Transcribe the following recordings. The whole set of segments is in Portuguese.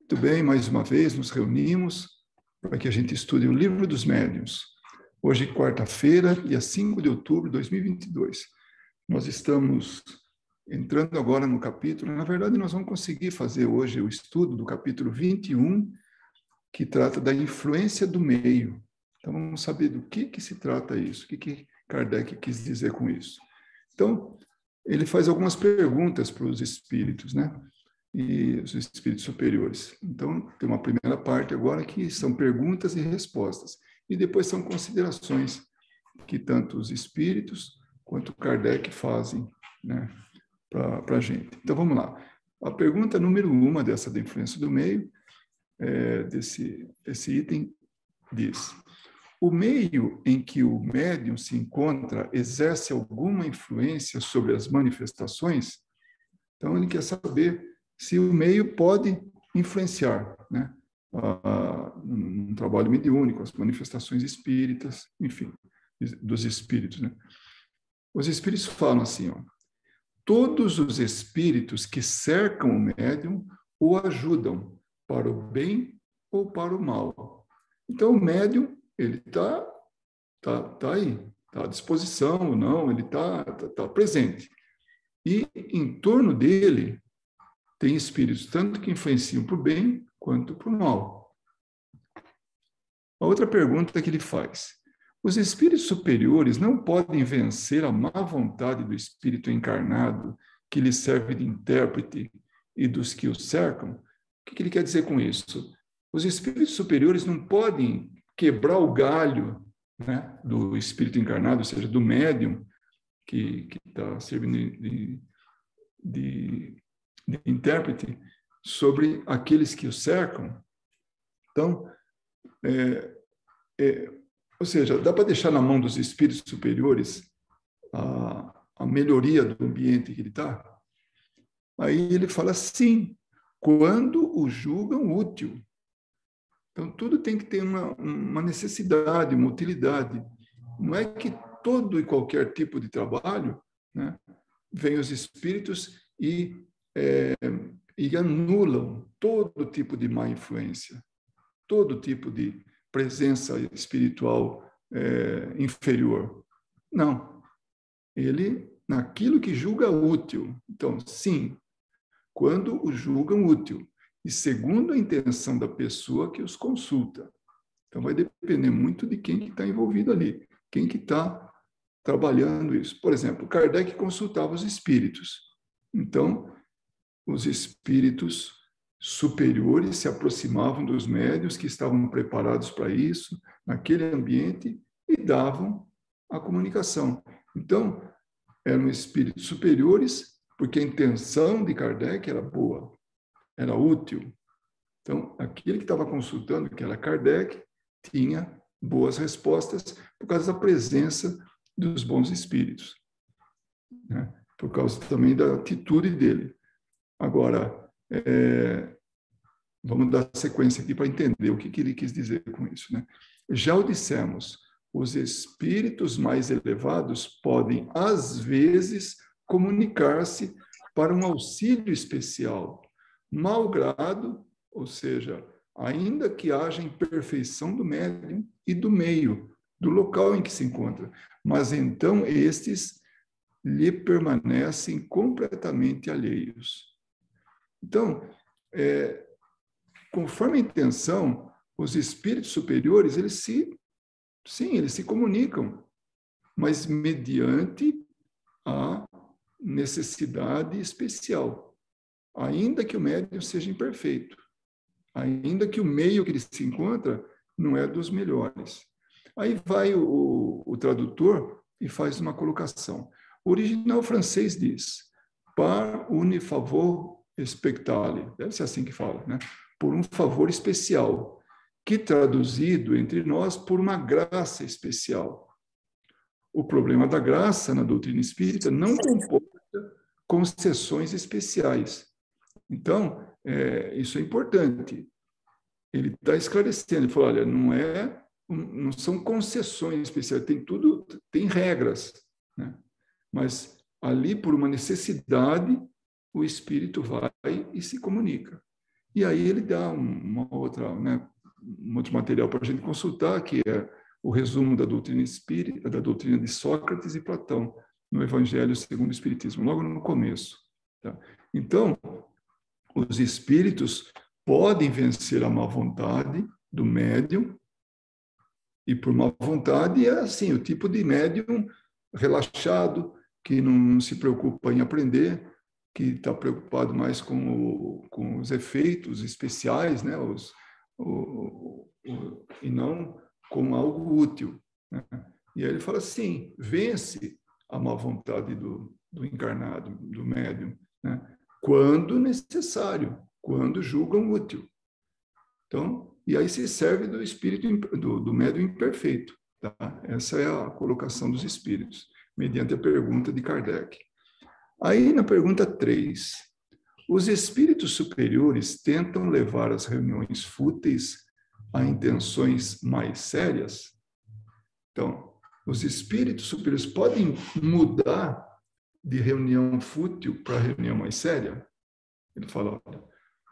Muito bem, mais uma vez nos reunimos para que a gente estude o Livro dos Médiuns. Hoje, quarta-feira, dia 5 de outubro de 2022. Nós estamos entrando agora no capítulo, na verdade, nós vamos conseguir fazer hoje o estudo do capítulo 21, que trata da influência do meio. Então, vamos saber do que se trata isso, o que Kardec quis dizer com isso. Então, ele faz algumas perguntas para os espíritos, né? E os espíritos superiores. Então, tem uma primeira parte agora que são perguntas e respostas. E depois são considerações que tanto os espíritos quanto Kardec fazem, né, para a gente. Então, vamos lá. A pergunta número 1 dessa da influência do meio, desse item, diz: o meio em que o médium se encontra exerce alguma influência sobre as manifestações? Então, ele quer saber se o meio pode influenciar, né, um trabalho mediúnico, as manifestações espíritas, enfim, dos espíritos, né? Os espíritos falam assim, ó: todos os espíritos que cercam o médium o ajudam para o bem ou para o mal. Então, o médium, ele tá aí, está à disposição ou não, ele tá presente. E em torno dele tem espíritos tanto que influenciam para o bem quanto para o mal. A outra pergunta que ele faz: os espíritos superiores não podem vencer a má vontade do espírito encarnado que lhe serve de intérprete e dos que o cercam? O que ele quer dizer com isso? Os espíritos superiores não podem quebrar o galho, né, do espírito encarnado, ou seja, do médium que está servindo de intérprete sobre aqueles que o cercam. Então, ou seja, dá para deixar na mão dos espíritos superiores a melhoria do ambiente que ele está? Aí ele fala sim, quando o julgam útil. Então, tudo tem que ter uma necessidade, uma utilidade. Não é que todo e qualquer tipo de trabalho, né, vem os espíritos e anulam todo tipo de má influência, todo tipo de presença espiritual inferior. Não. Ele, naquilo que julga útil. Então, sim, quando o julgam útil e segundo a intenção da pessoa que os consulta. Então, vai depender muito de quem que está envolvido ali, quem que está trabalhando isso. Por exemplo, Kardec consultava os espíritos. Então, os espíritos superiores se aproximavam dos médiuns que estavam preparados para isso, naquele ambiente, e davam a comunicação. Então, eram espíritos superiores, porque a intenção de Kardec era boa, era útil. Então, aquele que estava consultando, que era Kardec, tinha boas respostas por causa da presença dos bons espíritos, né? Por causa também da atitude dele. Agora, vamos dar sequência aqui para entender o que ele quis dizer com isso, né? Já o dissemos, os espíritos mais elevados podem, às vezes, comunicar-se para um auxílio especial, malgrado, ou seja, ainda que haja imperfeição do médium e do meio, do local em que se encontra. Mas então estes lhe permanecem completamente alheios. Então, conforme a intenção, os espíritos superiores, eles se comunicam, mas mediante a necessidade especial, ainda que o médium seja imperfeito, ainda que o meio que ele se encontra não é dos melhores. Aí vai o tradutor e faz uma colocação. O original francês diz: par une favor spectale, deve ser assim que fala, né? Por um favor especial, que traduzido entre nós por uma graça especial. O problema da graça na doutrina espírita não comporta concessões especiais. Então, isso é importante. Ele está esclarecendo, ele falou: olha, não são concessões especiais, tem regras, né? Mas ali, por uma necessidade, o espírito vai e se comunica. E aí ele dá um outro material para a gente consultar, que é o resumo da doutrina espírita, da doutrina de Sócrates e Platão, no Evangelho segundo o Espiritismo, logo no começo. Tá? Então, os espíritos podem vencer a má vontade do médium, e por má vontade é assim, o tipo de médium relaxado, que não se preocupa em aprender, que está preocupado mais com os efeitos especiais, né? E não com algo útil. Né? E aí ele fala assim, vence a má vontade do encarnado, do médium, né? Quando necessário, quando julgam útil. Então, e aí se serve do espírito, do médium imperfeito. Tá? Essa é a colocação dos espíritos, mediante a pergunta de Kardec. Aí, na pergunta 3, os espíritos superiores tentam levar as reuniões fúteis a intenções mais sérias? Então, os espíritos superiores podem mudar de reunião fútil para reunião mais séria? Ele fala,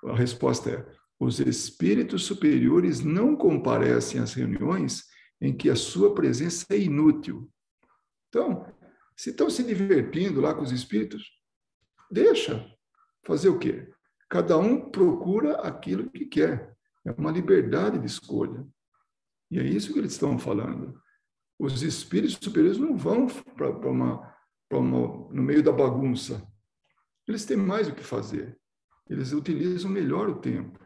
a resposta é, os espíritos superiores não comparecem às reuniões em que a sua presença é inútil. Então, se estão se divertindo lá com os espíritos, deixa. Fazer o quê? Cada um procura aquilo que quer. É uma liberdade de escolha. E é isso que eles estão falando. Os espíritos superiores não vão no meio da bagunça. Eles têm mais o que fazer. Eles utilizam melhor o tempo.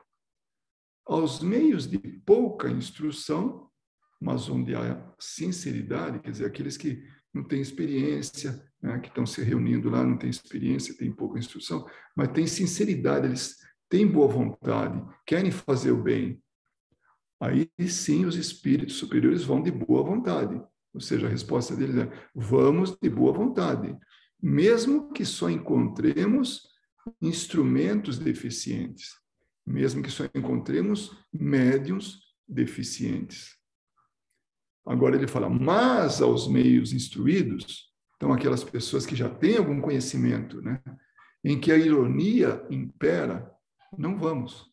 Aos meios de pouca instrução, mas onde há sinceridade, quer dizer, aqueles que não têm experiência, né, que estão se reunindo lá, não têm experiência, têm pouca instrução, mas têm sinceridade, eles têm boa vontade, querem fazer o bem. Aí sim os espíritos superiores vão de boa vontade. Ou seja, a resposta deles é: vamos de boa vontade, mesmo que só encontremos instrumentos deficientes, mesmo que só encontremos médiuns deficientes. Agora ele fala, mas aos meios instruídos, então aquelas pessoas que já têm algum conhecimento, né, em que a ironia impera, não vamos.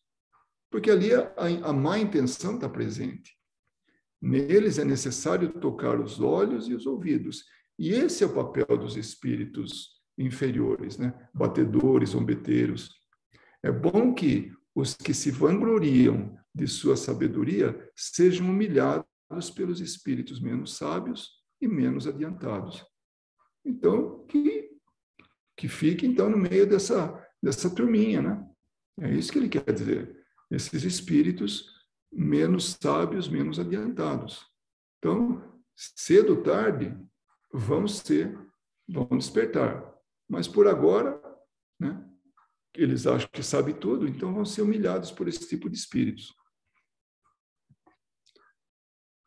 Porque ali a má intenção está presente. Neles é necessário tocar os olhos e os ouvidos. E esse é o papel dos espíritos inferiores, né? Batedores, zombeteiros. É bom que os que se vangloriam de sua sabedoria sejam humilhados pelos espíritos menos sábios e menos adiantados. Então, que fique, então, no meio dessa turminha, né? É isso que ele quer dizer. Esses espíritos menos sábios, menos adiantados. Então, cedo ou tarde, vão despertar. Mas, por agora, né, eles acham que sabem tudo, então vão ser humilhados por esse tipo de espíritos.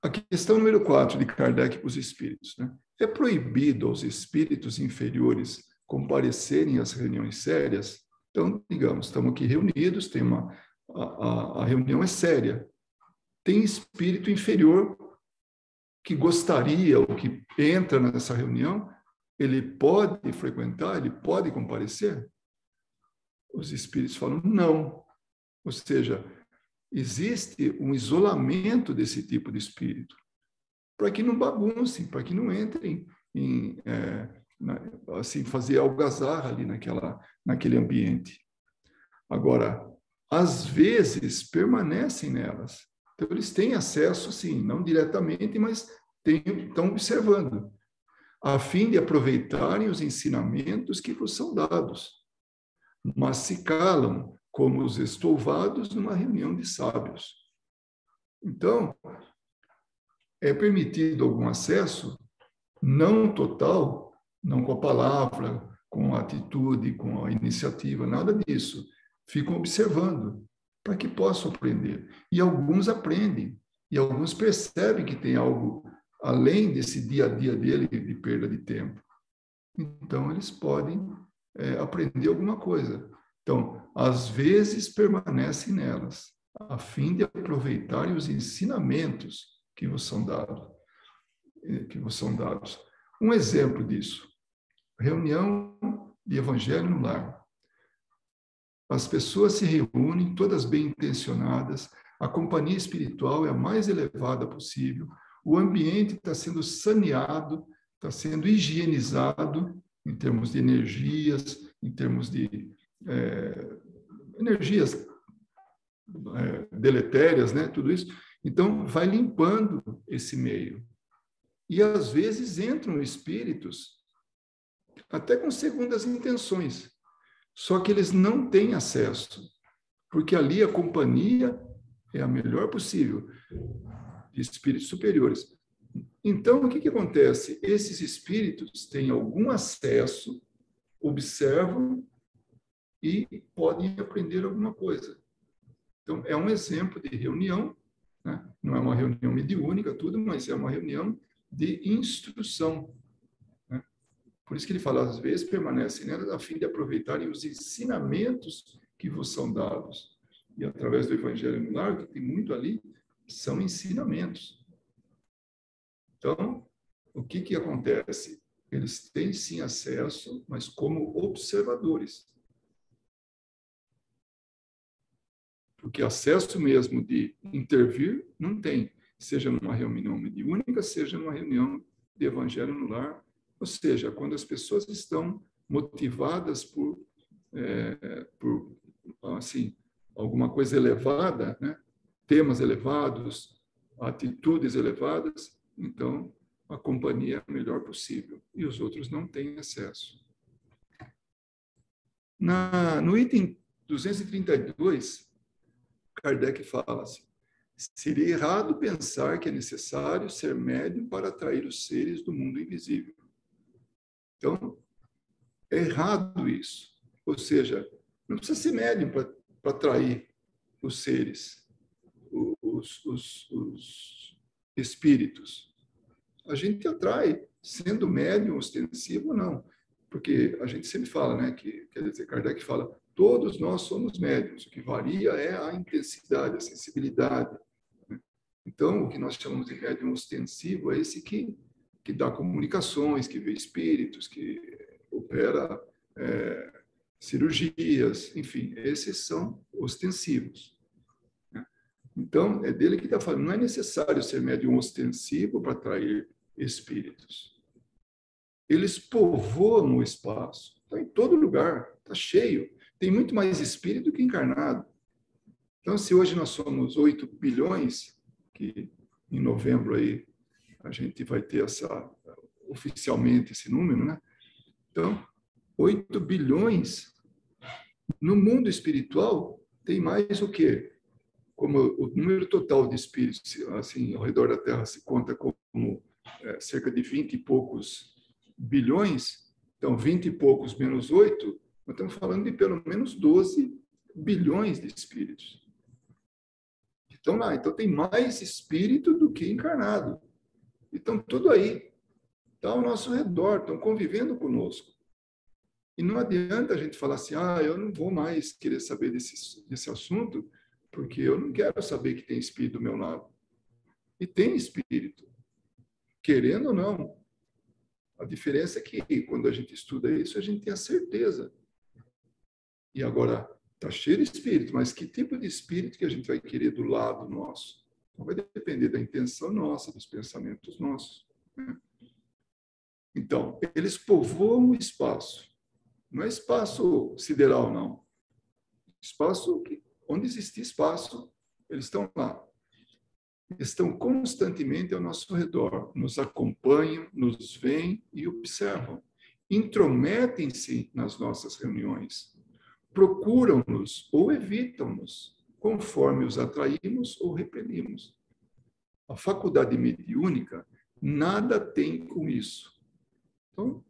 A questão número 4 de Kardec para os espíritos. Né? É proibido aos espíritos inferiores comparecerem às reuniões sérias? Então, digamos, estamos aqui reunidos, a reunião é séria. Tem espírito inferior que gostaria ou que entra nessa reunião, ele pode frequentar, ele pode comparecer? Os espíritos falam não. Ou seja, existe um isolamento desse tipo de espírito, para que não baguncem, para que não entrem assim, fazer algazarra ali naquele ambiente. Agora, às vezes, permanecem nelas. Então, eles têm acesso, sim, não diretamente, mas estão observando, a fim de aproveitarem os ensinamentos que vos são dados. Mas se calam como os estouvados numa reunião de sábios. Então, é permitido algum acesso, não total, não com a palavra, com a atitude, com a iniciativa, nada disso. Ficam observando, para que possam aprender. E alguns aprendem, e alguns percebem que tem algo além desse dia a dia dele de perda de tempo. Então, eles podem aprender alguma coisa. Então, às vezes permanecem nelas, a fim de aproveitarem os ensinamentos que vos são dados. Um exemplo disso, reunião de evangelho no lar. As pessoas se reúnem, todas bem intencionadas, a companhia espiritual é a mais elevada possível, o ambiente está sendo saneado, está sendo higienizado em termos de energias, em termos de energias deletérias, né? Tudo isso. Então, vai limpando esse meio. E, às vezes, entram espíritos até com segundas intenções, só que eles não têm acesso, porque ali a companhia é a melhor possível, de espíritos superiores. Então, o que acontece? Esses espíritos têm algum acesso, observam e podem aprender alguma coisa. Então, é um exemplo de reunião, né? Não é uma reunião mediúnica, tudo, mas é uma reunião de instrução. Né? Por isso que ele fala, às vezes, permanecem nelas a fim de aproveitarem os ensinamentos que vos são dados. E através do Evangelho no Lar, que tem muito ali, são ensinamentos. Então, o que acontece? Eles têm, sim, acesso, mas como observadores. Porque acesso mesmo de intervir, não tem. Seja numa reunião mediúnica, seja numa reunião de Evangelho no Lar. Ou seja, quando as pessoas estão motivadas por assim, alguma coisa elevada, né? Temas elevados, atitudes elevadas, então a companhia é a melhor possível e os outros não têm acesso. No item 232, Kardec fala assim: seria errado pensar que é necessário ser médium para atrair os seres do mundo invisível. Então, é errado isso. Ou seja, não precisa ser médium para atrair os seres, os espíritos. A gente atrai, sendo médium, ostensivo ou não. Porque a gente sempre fala, né, que, quer dizer, Kardec fala, todos nós somos médiums, o que varia é a intensidade, a sensibilidade. Né? Então, o que nós chamamos de médium ostensivo é esse que dá comunicações, que vê espíritos, que opera cirurgias, enfim, esses são ostensivos. Então, é dele que está falando. Não é necessário ser médium ostensivo para atrair espíritos. Eles povoam o espaço. Está em todo lugar, está cheio. Tem muito mais espírito do que encarnado. Então, se hoje nós somos 8 bilhões, que em novembro aí a gente vai ter oficialmente esse número, né? Então, 8 bilhões no mundo espiritual tem mais o quê? Como o número total de espíritos assim ao redor da Terra se conta como cerca de 20 e poucos bilhões, então 20 e poucos menos 8, nós estamos falando de pelo menos 12 bilhões de espíritos. Então lá, então tem mais espírito do que encarnado. Então tudo aí está ao nosso redor, estão convivendo conosco. E não adianta a gente falar assim, eu não vou mais querer saber desse assunto, porque eu não quero saber que tem espírito do meu lado. E tem espírito, querendo ou não. A diferença é que, quando a gente estuda isso, a gente tem a certeza. E agora, está cheio de espírito, mas que tipo de espírito que a gente vai querer do lado nosso? Então, vai depender da intenção nossa, dos pensamentos nossos. Né? Então, eles povoam o espaço. Não é espaço sideral, não. Espaço onde existe espaço, eles estão lá. Estão constantemente ao nosso redor, nos acompanham, nos veem e observam. Intrometem-se nas nossas reuniões, procuram-nos ou evitam-nos, conforme os atraímos ou repelimos. A faculdade mediúnica nada tem com isso. Então,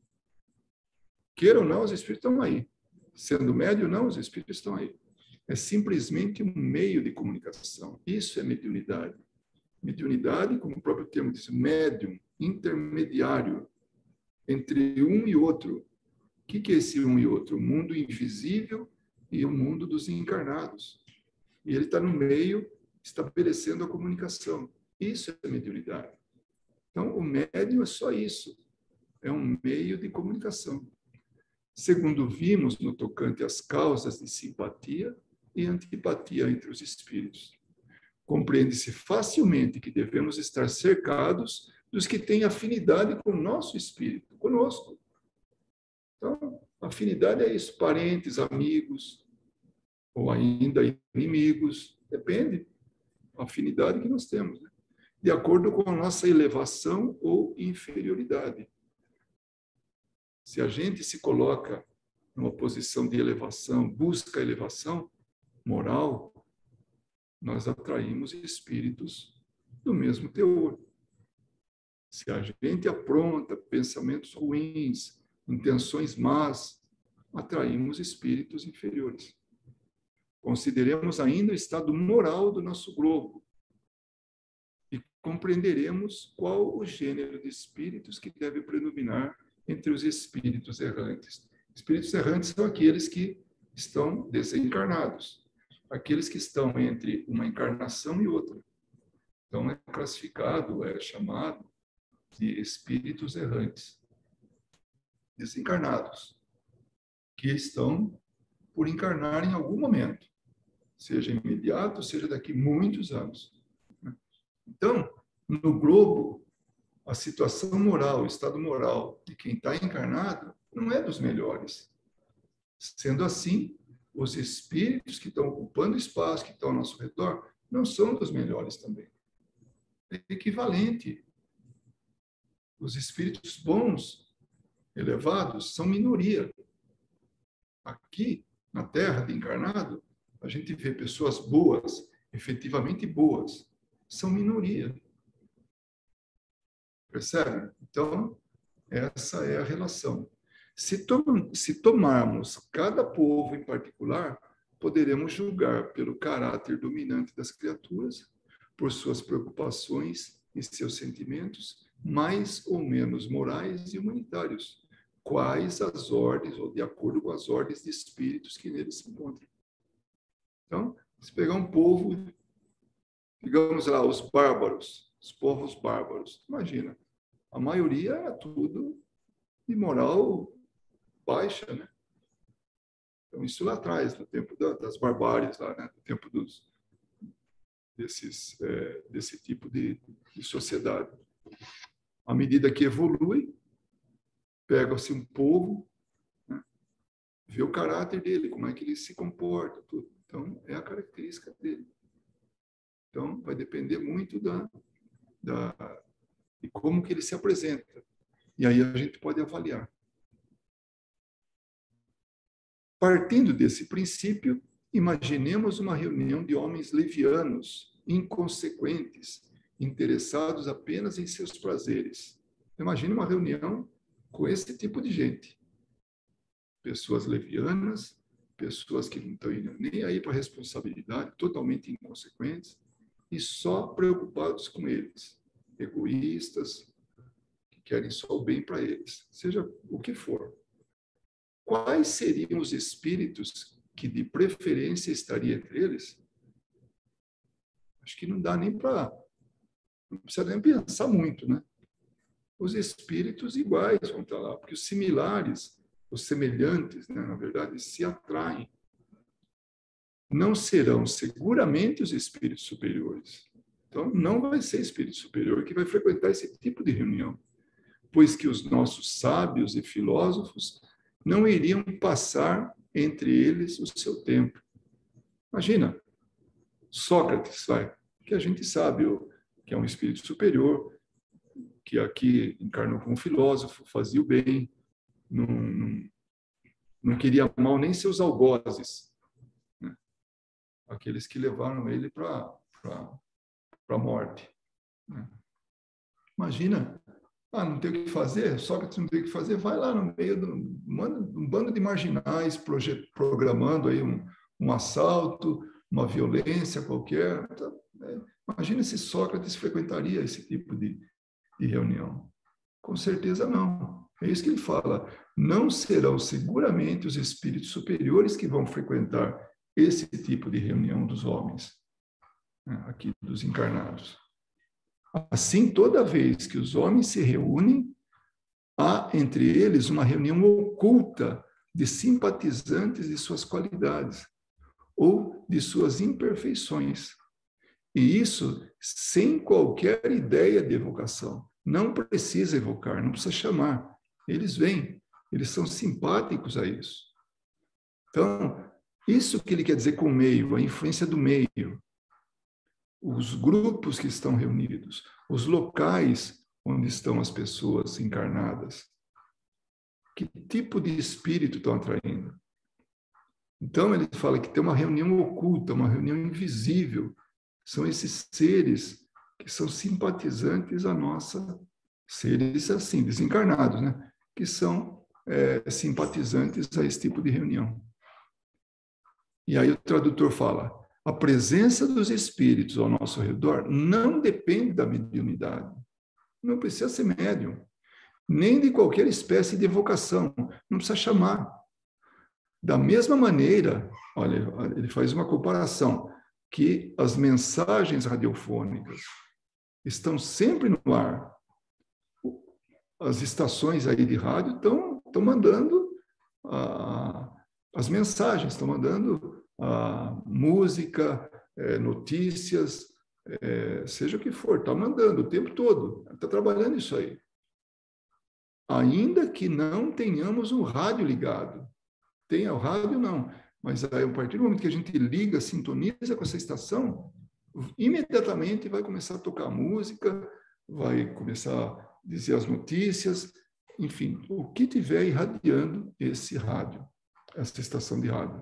queira ou não, os espíritos estão aí. Sendo médio ou não, os espíritos estão aí. É simplesmente um meio de comunicação. Isso é mediunidade. Mediunidade, como o próprio termo diz, médium, intermediário entre um e outro. O que é esse um e outro? O mundo invisível e o mundo dos encarnados. E ele está no meio, estabelecendo a comunicação. Isso é mediunidade. Então, o médium é só isso. É um meio de comunicação. segundo vimos no tocante às causas de simpatia e antipatia entre os espíritos. Compreende-se facilmente que devemos estar cercados dos que têm afinidade com o nosso espírito, conosco. Então, afinidade é isso, parentes, amigos, ou ainda inimigos, depende da afinidade que nós temos, né? De acordo com a nossa elevação ou inferioridade. Se a gente se coloca numa posição de elevação, busca elevação moral, nós atraímos espíritos do mesmo teor. Se a gente apronta pensamentos ruins, intenções más, atraímos espíritos inferiores. Consideremos ainda o estado moral do nosso globo e compreenderemos qual o gênero de espíritos que deve predominar entre os espíritos errantes. Espíritos errantes são aqueles que estão desencarnados, aqueles que estão entre uma encarnação e outra. Então, é classificado, é chamado de espíritos errantes, desencarnados, que estão por encarnar em algum momento, seja imediato, seja daqui muitos anos. Então, no globo, a situação moral, o estado moral de quem está encarnado não é dos melhores. Sendo assim, os espíritos que estão ocupando espaço, que estão ao nosso redor, não são dos melhores também. É equivalente. Os espíritos bons, elevados, são minoria. Aqui, na Terra de encarnado, a gente vê pessoas boas, efetivamente boas, são minoria. Percebe? Então, essa é a relação. Se tomarmos cada povo em particular, poderemos julgar pelo caráter dominante das criaturas, por suas preocupações e seus sentimentos, mais ou menos morais e humanitários, quais as ordens, ou de acordo com as ordens de espíritos que neles se encontram. Então, se pegar um povo, digamos lá, os bárbaros, os povos bárbaros, imagina, a maioria era tudo de moral baixa, né? Então, isso lá atrás, no tempo das barbáries, lá, né? No tempo desse tipo de sociedade. À medida que evolui, pega-se um povo, né? Vê o caráter dele, como é que ele se comporta, tudo. Então, é a característica dele. Então, vai depender muito de como que ele se apresenta. E aí a gente pode avaliar. Partindo desse princípio, imaginemos uma reunião de homens levianos, inconsequentes, interessados apenas em seus prazeres. Imagine uma reunião com esse tipo de gente. Pessoas levianas, pessoas que não estão nem aí para a responsabilidade, totalmente inconsequentes, e só preocupados com eles. Egoístas, que querem só o bem para eles, seja o que for. Quais seriam os espíritos que, de preferência, estariam entre eles? Acho que não dá nem para... Não precisa nem pensar muito, né? Os espíritos iguais vão estar lá, porque os similares, os semelhantes, né, na verdade, se atraem. Não serão seguramente os espíritos superiores. Então, não vai ser espírito superior que vai frequentar esse tipo de reunião, pois que os nossos sábios e filósofos não iriam passar entre eles o seu tempo. Imagina, Sócrates, que a gente sabe que é um espírito superior, que aqui encarnou como filósofo, fazia o bem, não queria mal nem seus algozes, né? Aqueles que levaram ele para a morte, né? Imagina, não tem o que fazer, Sócrates não tem o que fazer, vai lá no meio de um bando de marginais programando aí um assalto, uma violência qualquer. Imagina se Sócrates frequentaria esse tipo de reunião. Com certeza não. É isso que ele fala. Não serão seguramente os espíritos superiores que vão frequentar esse tipo de reunião dos homens, né, aqui dos encarnados. Assim, toda vez que os homens se reúnem, há entre eles uma reunião oculta de simpatizantes de suas qualidades ou de suas imperfeições. E isso sem qualquer ideia de evocação. Não precisa evocar, não precisa chamar. Eles vêm, eles são simpáticos a isso. Então, isso que ele quer dizer com o meio, a influência do meio. Os grupos que estão reunidos, os locais onde estão as pessoas encarnadas. Que tipo de espírito estão atraindo? Então, ele fala que tem uma reunião oculta, uma reunião invisível. São esses seres que são simpatizantes a nossa, seres assim, desencarnados, né? Que são simpatizantes a esse tipo de reunião. E aí o tradutor fala, a presença dos espíritos ao nosso redor não depende da mediunidade. Não precisa ser médium, nem de qualquer espécie de evocação. Não precisa chamar. Da mesma maneira, olha, ele faz uma comparação, que as mensagens radiofônicas estão sempre no ar. As estações aí de rádio estão mandando as mensagens, estão mandando música, notícias, seja o que for, está mandando o tempo todo, está trabalhando isso aí. Ainda que não tenhamos um rádio ligado. Tenha o rádio, não. Mas aí, a partir do momento que a gente liga, sintoniza com essa estação, imediatamente vai começar a tocar música, vai começar a dizer as notícias, enfim, o que tiver irradiando esse rádio, essa estação de rádio.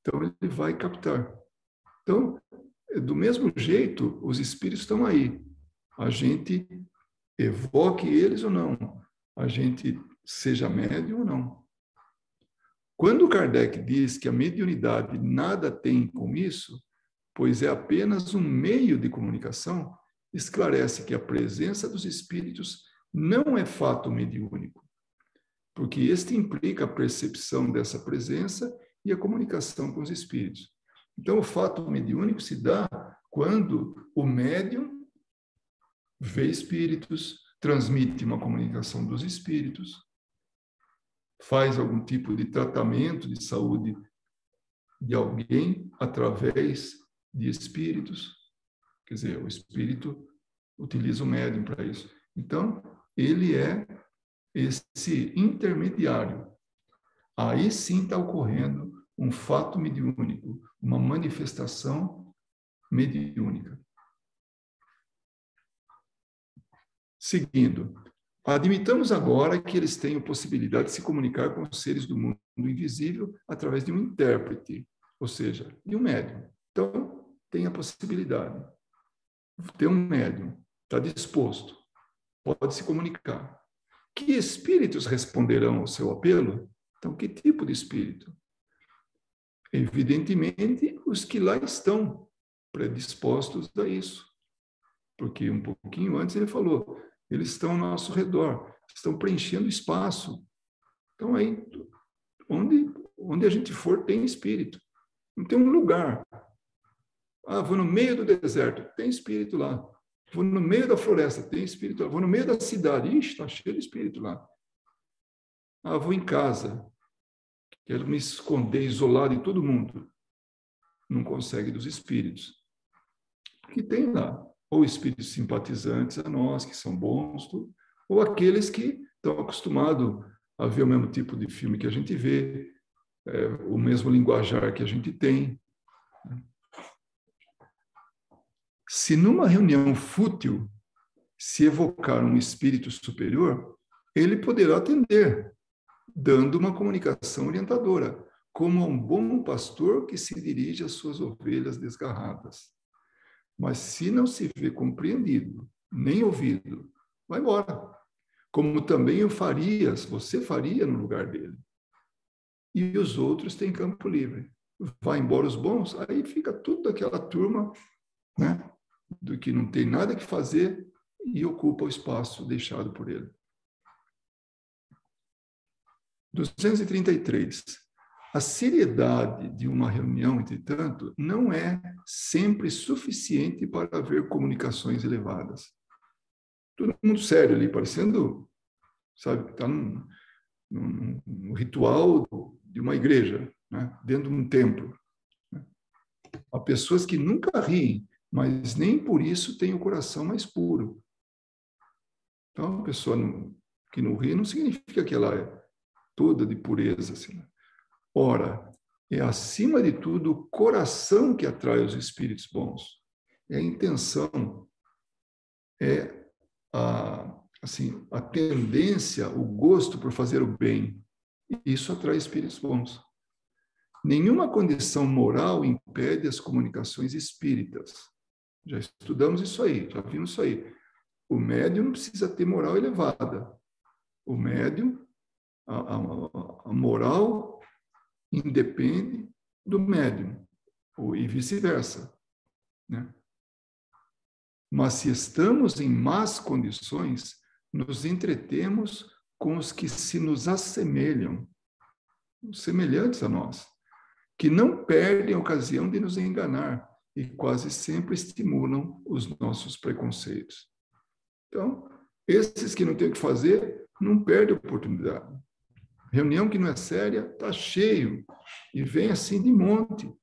Então, ele vai captar. Então, do mesmo jeito, os espíritos estão aí. A gente evoque eles ou não, a gente seja médium ou não. Quando Kardec diz que a mediunidade nada tem com isso, pois é apenas um meio de comunicação, esclarece que a presença dos espíritos não é fato mediúnico, porque este implica a percepção dessa presença e a comunicação com os espíritos. Então, o fato mediúnico se dá quando o médium vê espíritos, transmite uma comunicação dos espíritos, faz algum tipo de tratamento de saúde de alguém através de espíritos. Quer dizer, o espírito utiliza o médium para isso. Então, ele é esse intermediário. Aí sim está ocorrendo um fato mediúnico, uma manifestação mediúnica. Seguindo, admitamos agora que eles tenham possibilidade de se comunicar com os seres do mundo invisível através de um intérprete, ou seja, de um médium. Então, tem a possibilidade. Tem um médium, está disposto, pode se comunicar. Que espíritos responderão ao seu apelo? Então, que tipo de espírito? Evidentemente, os que lá estão predispostos a isso. Porque um pouquinho antes ele falou, eles estão ao nosso redor, estão preenchendo espaço. Então, aí, onde a gente for, tem espírito. Não tem um lugar. Ah, vou no meio do deserto, tem espírito lá. Vou no meio da floresta, tem espírito lá. Vou no meio da cidade, ixi, está cheio de espírito lá. Ah, vou em casa, quero me esconder, isolado de todo mundo. Não consegue dos espíritos. Que tem lá, ou espíritos simpatizantes a nós, que são bons, tudo, ou aqueles que estão acostumados a ver o mesmo tipo de filme que a gente vê, o mesmo linguajar que a gente tem. Se numa reunião fútil se evocar um espírito superior, ele poderá atender, dando uma comunicação orientadora, como a um bom pastor que se dirige às suas ovelhas desgarradas. Mas se não se vê compreendido, nem ouvido, vai embora. Como também você faria no lugar dele. E os outros têm campo livre. Vai embora os bons, aí fica tudo aquela turma, né, do que não tem nada que fazer e ocupa o espaço deixado por ele. 233. A seriedade de uma reunião, entretanto, não é sempre suficiente para haver comunicações elevadas. Todo mundo sério ali, parecendo, sabe, está num ritual de uma igreja, né? Dentro de um templo. Há pessoas que nunca riem, mas nem por isso têm o coração mais puro. Então, a pessoa que não ri não significa que ela é toda de pureza. Assim, né? Ora, é acima de tudo o coração que atrai os espíritos bons. É a intenção, é a tendência, o gosto por fazer o bem. Isso atrai espíritos bons. Nenhuma condição moral impede as comunicações espíritas. Já estudamos isso aí, já vimos isso aí. O médium não precisa ter moral elevada. O médium, a moral independe do médium, e vice-versa, né? Mas se estamos em más condições, nos entretemos com os que se nos assemelham, semelhantes a nós, que não perdem a ocasião de nos enganar e quase sempre estimulam os nossos preconceitos. Então, esses que não têm o que fazer, não perdem a oportunidade. Reunião que não é séria, está cheio, e vem assim de monte,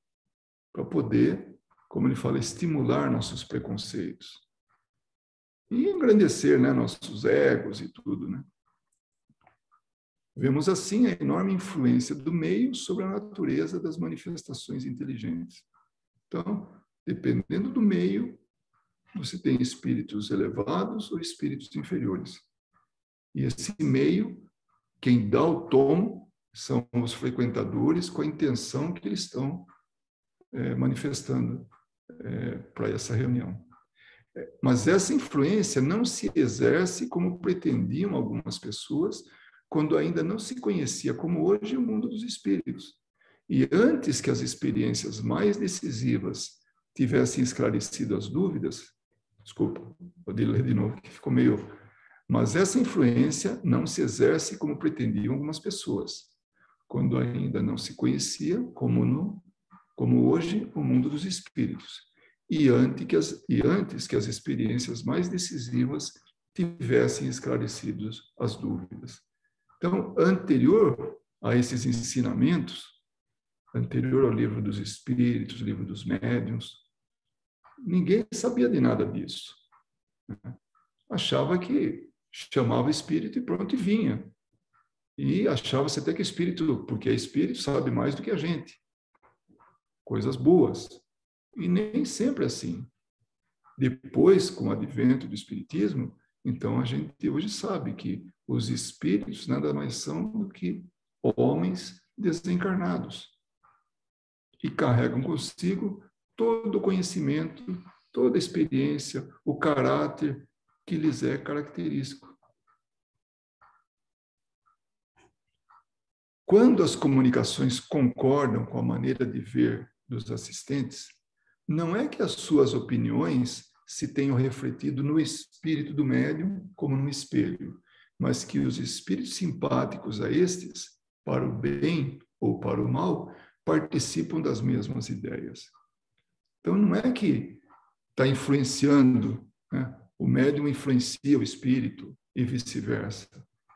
para poder, como ele fala, estimular nossos preconceitos. E engrandecer, né, nossos egos e tudo, né? Vemos assim a enorme influência do meio sobre a natureza das manifestações inteligentes. Então, dependendo do meio, você tem espíritos elevados ou espíritos inferiores. E esse meio, quem dá o tom, são os frequentadores com a intenção que eles estão manifestando para essa reunião. Mas essa influência não se exerce como pretendiam algumas pessoas, quando ainda não se conhecia como hoje o mundo dos espíritos. E antes que as experiências mais decisivas tivessem esclarecido as dúvidas, desculpa, vou ler de novo, que ficou meio... Mas essa influência não se exerce como pretendiam algumas pessoas, quando ainda não se conhecia como hoje o mundo dos espíritos. E antes que as experiências mais decisivas tivessem esclarecido as dúvidas. Então, anterior a esses ensinamentos, anterior ao livro dos espíritos, livro dos médiuns, ninguém sabia de nada disso. Achava que chamava espírito e pronto, e vinha. E achava-se até que espírito, porque é espírito, sabe mais do que a gente. Coisas boas. E nem sempre é assim. Depois, com o advento do espiritismo, então a gente hoje sabe que os espíritos nada mais são do que homens desencarnados e carregam consigo todo o conhecimento, toda a experiência, o caráter que lhes é característico. Quando as comunicações concordam com a maneira de ver dos assistentes, não é que as suas opiniões se tenham refletido no espírito do médium como num espelho, mas que os espíritos simpáticos a estes, para o bem ou para o mal, participam das mesmas ideias. Então, não é que está influenciando, né? O médium influencia o espírito e vice-versa.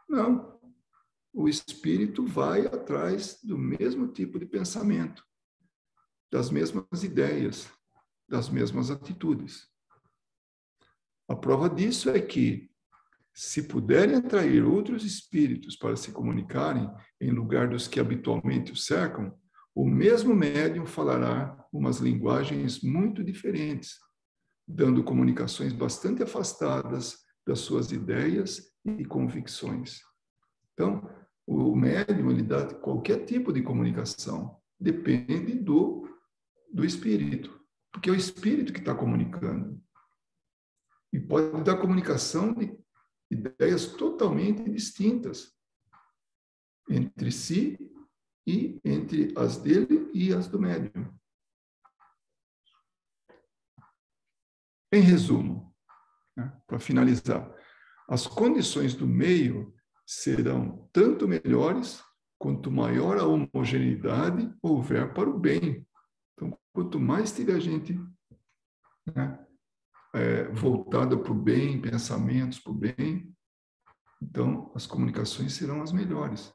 Não. O espírito vai atrás do mesmo tipo de pensamento, das mesmas ideias, das mesmas atitudes. A prova disso é que, se puderem atrair outros espíritos para se comunicarem em lugar dos que habitualmente o cercam, o mesmo médium falará umas linguagens muito diferentes, dando comunicações bastante afastadas das suas ideias e convicções. Então, o médium, ele dá qualquer tipo de comunicação, depende do espírito, porque é o espírito que está comunicando. E pode dar comunicação de ideias totalmente distintas entre si e entre as dele e as do médium. Em resumo, né, para finalizar, as condições do meio serão tanto melhores quanto maior a homogeneidade houver para o bem. Então, quanto mais tiver gente, né, voltada para o bem, pensamentos para o bem, então as comunicações serão as melhores.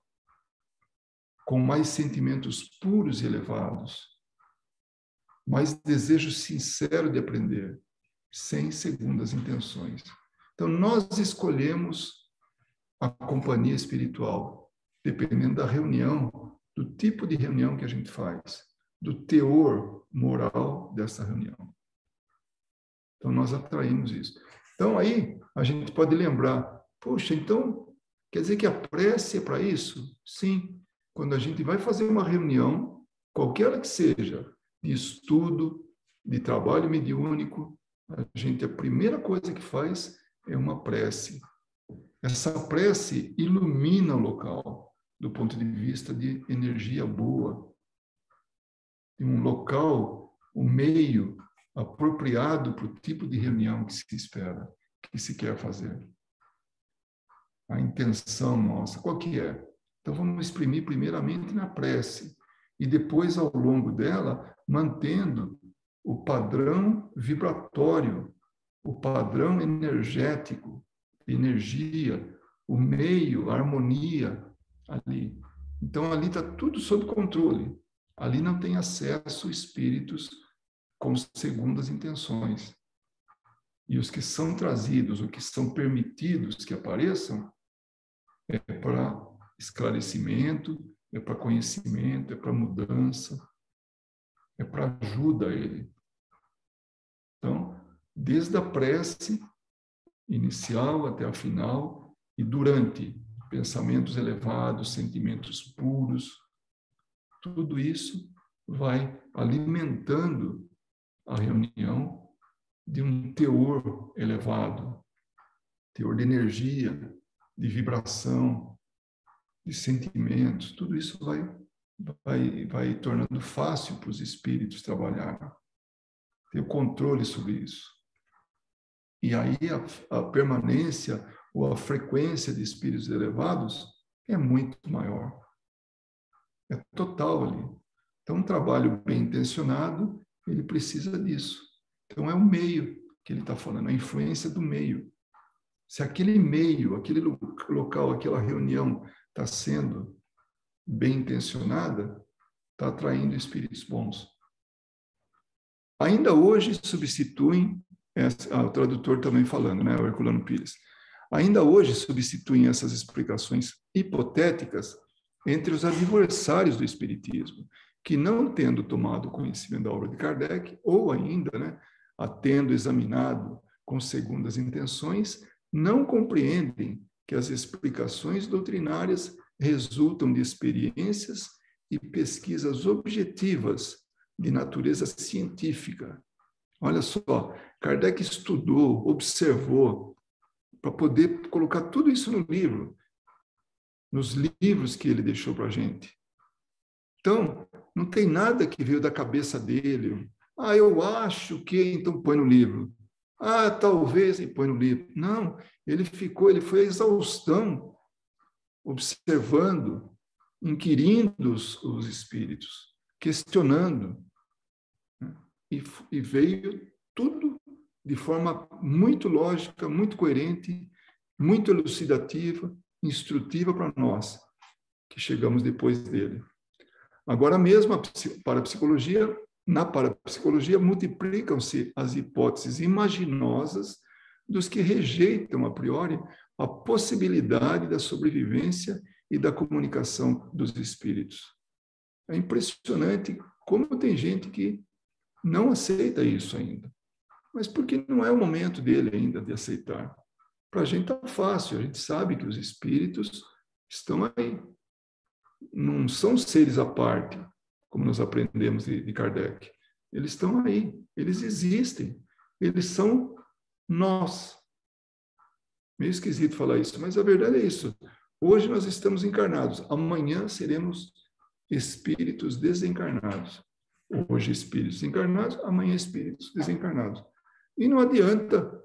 com mais sentimentos puros e elevados, mais desejo sincero de aprender, sem segundas intenções. Então, nós escolhemos a companhia espiritual, dependendo da reunião, do tipo de reunião que a gente faz, do teor moral dessa reunião. Então, nós atraímos isso. Então, aí, a gente pode lembrar, poxa, então, quer dizer que a prece é para isso? Sim. Quando a gente vai fazer uma reunião, qualquer que seja, de estudo, de trabalho mediúnico, a primeira coisa que faz é uma prece. Essa prece ilumina o local, do ponto de vista de energia boa, de um local, um meio apropriado para o tipo de reunião que se espera, que se quer fazer. A intenção nossa, qual que é? Então, vamos exprimir primeiramente na prece e depois, ao longo dela, mantendo o padrão vibratório, o padrão energético, energia, o meio, a harmonia ali. Então, ali está tudo sob controle. Ali não tem acesso espíritos com segundas intenções. E os que são trazidos, ou que são permitidos que apareçam, é para esclarecimento, é para conhecimento, é para mudança, é para ajuda a ele. Então, desde a prece inicial até a final e durante pensamentos elevados, sentimentos puros, tudo isso vai alimentando a reunião de um teor elevado, teor de energia, de vibração, de sentimentos, tudo isso vai tornando fácil para os espíritos trabalhar, ter o controle sobre isso. E aí a permanência ou a frequência de espíritos elevados é muito maior. É total ali. Então, um trabalho bem intencionado, ele precisa disso. Então, é o meio que ele está falando, a influência do meio. Se aquele meio, aquele local, aquela reunião está sendo bem intencionada, está atraindo espíritos bons. Ainda hoje substituem, o tradutor também falando, né, o Herculano Pires, ainda hoje substituem essas explicações hipotéticas entre os adversários do espiritismo, que não tendo tomado conhecimento da obra de Kardec, ou ainda, né, a tendo examinado com segundas intenções, não compreendem que as explicações doutrinárias resultam de experiências e pesquisas objetivas de natureza científica. Olha só, Kardec estudou, observou, para poder colocar tudo isso no livro, nos livros que ele deixou para a gente. Então, não tem nada que veio da cabeça dele. Ah, eu acho que, então põe no livro. Ah, talvez, e põe no livro. Não, ele foi a exaustão, observando, inquirindo os espíritos, questionando. E veio tudo de forma muito lógica, muito coerente, muito elucidativa, instrutiva para nós, que chegamos depois dele. Agora mesmo, para a psicologia, na parapsicologia, multiplicam-se as hipóteses imaginosas dos que rejeitam, a priori, a possibilidade da sobrevivência e da comunicação dos espíritos. É impressionante como tem gente que não aceita isso ainda. Mas porque não é o momento dele ainda de aceitar. Para a gente está fácil, a gente sabe que os espíritos estão aí. Não são seres à parte, como nós aprendemos de Kardec. Eles estão aí, eles existem, eles são nós. Meio esquisito falar isso, mas a verdade é isso. Hoje nós estamos encarnados, amanhã seremos espíritos desencarnados. Hoje espíritos encarnados, amanhã espíritos desencarnados. E não adianta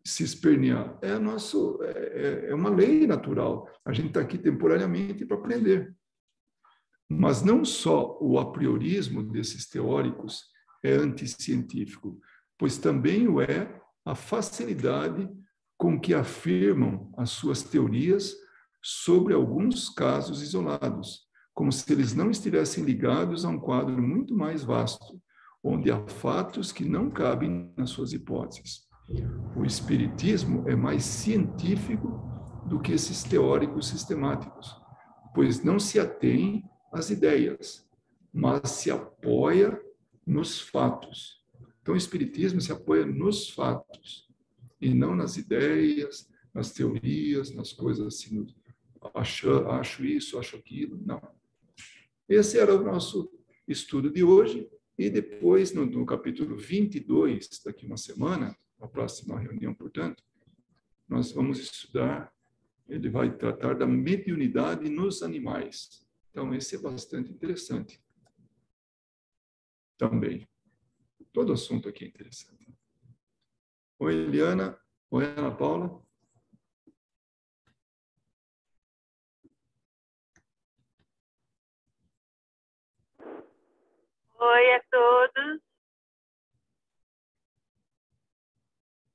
se espernear. É uma lei natural. A gente está aqui temporariamente para aprender. Mas não só o apriorismo desses teóricos é anticientífico, pois também o é a facilidade com que afirmam as suas teorias sobre alguns casos isolados, como se eles não estivessem ligados a um quadro muito mais vasto, onde há fatos que não cabem nas suas hipóteses. O espiritismo é mais científico do que esses teóricos sistemáticos, pois não se atém às ideias, mas se apoia nos fatos. Então, o espiritismo se apoia nos fatos, e não nas ideias, nas teorias, nas coisas assim, acho isso, acho aquilo, não. Esse era o nosso estudo de hoje, e depois, no capítulo 22, daqui uma semana, a próxima reunião, portanto, nós vamos estudar, ele vai tratar da mediunidade nos animais. Então, esse é bastante interessante também. Todo assunto aqui é interessante. Oi, Eliana. Oi, Ana Paula. Oi a todos.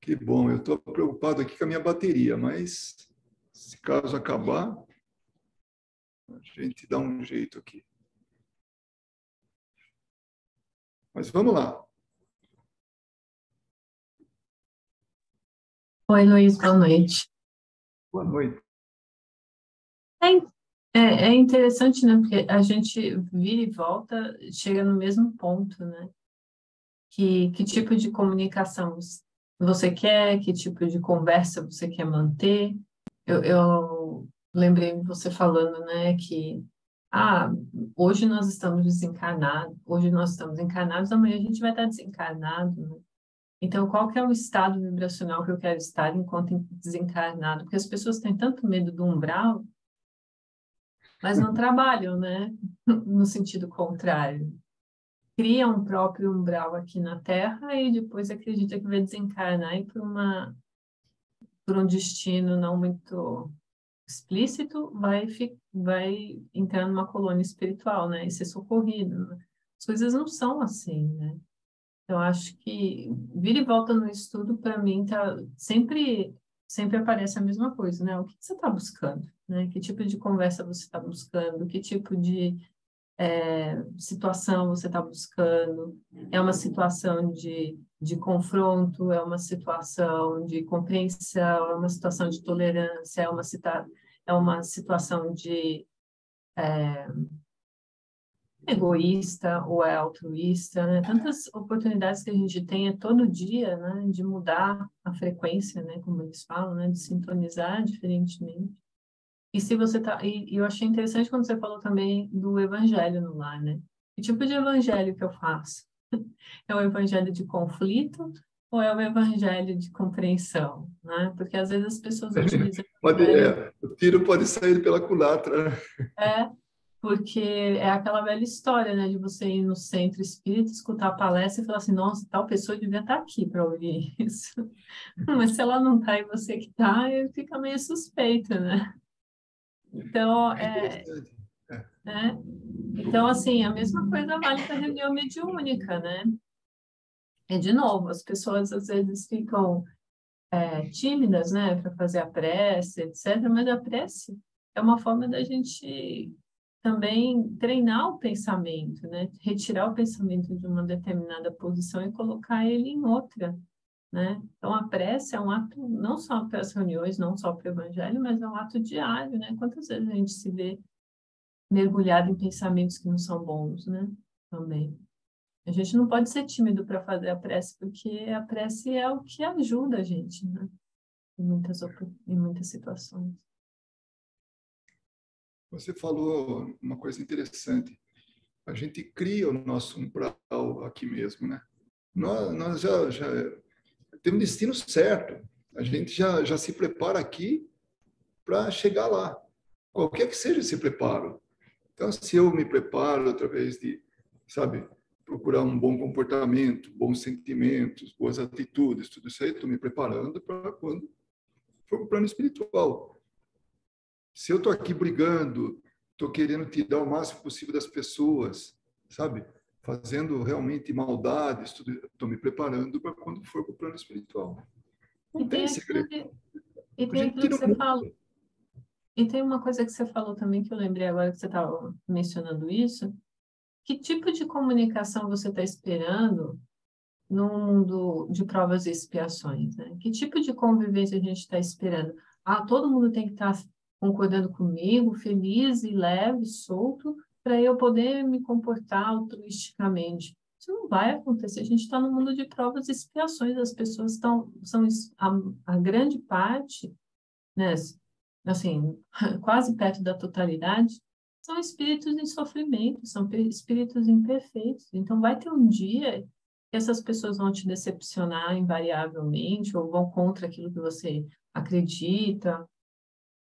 Que bom, eu estou preocupado aqui com a minha bateria, mas se caso acabar, a gente dá um jeito aqui. Mas vamos lá. Oi, Luiz, boa noite. Boa noite. É interessante, né? Porque a gente vira e volta, chega no mesmo ponto, né? Que tipo de comunicação você quer, que tipo de conversa você quer manter. Eu lembrei de você falando, né, que hoje nós estamos desencarnados, hoje nós estamos encarnados, amanhã a gente vai estar desencarnado, né? Então, qual que é o estado vibracional que eu quero estar enquanto desencarnado? Porque as pessoas têm tanto medo do umbral, mas não trabalham, né? No sentido contrário. Cria um próprio umbral aqui na Terra e depois acredita que vai desencarnar e por um destino não muito explícito, vai entrar numa colônia espiritual, né? E ser socorrido, né? As coisas não são assim, né? Eu acho que vira e volta no estudo, para mim, sempre aparece a mesma coisa, né? O que você está buscando, né? Que tipo de conversa você está buscando? Que tipo de situação você está buscando? É uma situação de confronto? É uma situação de compreensão? É uma situação de tolerância? É uma situação de egoísta ou é altruísta, né? Tantas oportunidades que a gente tem todo dia, né, de mudar a frequência, né, como eles falam, né, de sintonizar diferentemente. E se você e eu achei interessante quando você falou também do evangelho no lar, né? Que tipo de evangelho que eu faço? É o evangelho de conflito ou é o evangelho de compreensão, né? Porque às vezes as pessoas utilizam o evangelho... O tiro pode sair pela culatra, né? Porque é aquela velha história, né, de você ir no centro espírita, escutar a palestra e falar assim, nossa, tal pessoa devia estar aqui para ouvir isso. Mas se ela não está e você que está, fica meio suspeito, né? Então, Interessante. então, assim, a mesma coisa vale para a reunião mediúnica, né? E, de novo, as pessoas às vezes ficam tímidas, né, para fazer a prece, etc., mas a prece é uma forma da gente também treinar o pensamento, né? Retirar o pensamento de uma determinada posição e colocar ele em outra, né? Então, a prece é um ato não só para as reuniões, não só para o evangelho, mas é um ato diário, né? Quantas vezes a gente se vê mergulhado em pensamentos que não são bons, né? Também. A gente não pode ser tímido para fazer a prece, porque a prece é o que ajuda a gente, né? Em muitas situações. Você falou uma coisa interessante. A gente cria o nosso umbral aqui mesmo, né? Nós já temos destino certo. A gente já se prepara aqui para chegar lá. Qualquer que seja esse preparo. Então, se eu me preparo através de, sabe, procurar um bom comportamento, bons sentimentos, boas atitudes, tudo isso aí, estou me preparando para quando for para o plano espiritual. Se eu estou aqui brigando, estou querendo tirar o máximo possível das pessoas, sabe? Fazendo realmente maldades, estou me preparando para quando for para o plano espiritual. Não tem segredo. E tem aquilo que você fala. E tem uma coisa que você falou também que eu lembrei agora que você estava mencionando isso. Que tipo de comunicação você está esperando no mundo de provas e expiações, né? Que tipo de convivência a gente está esperando? Ah, todo mundo tem que estar concordando comigo, feliz e leve, solto, para eu poder me comportar altruisticamente. Isso não vai acontecer. A gente está no mundo de provas e expiações. As pessoas a grande parte, né? Assim, quase perto da totalidade, são espíritos em sofrimento, são espíritos imperfeitos. Então, vai ter um dia que essas pessoas vão te decepcionar invariavelmente, ou vão contra aquilo que você acredita,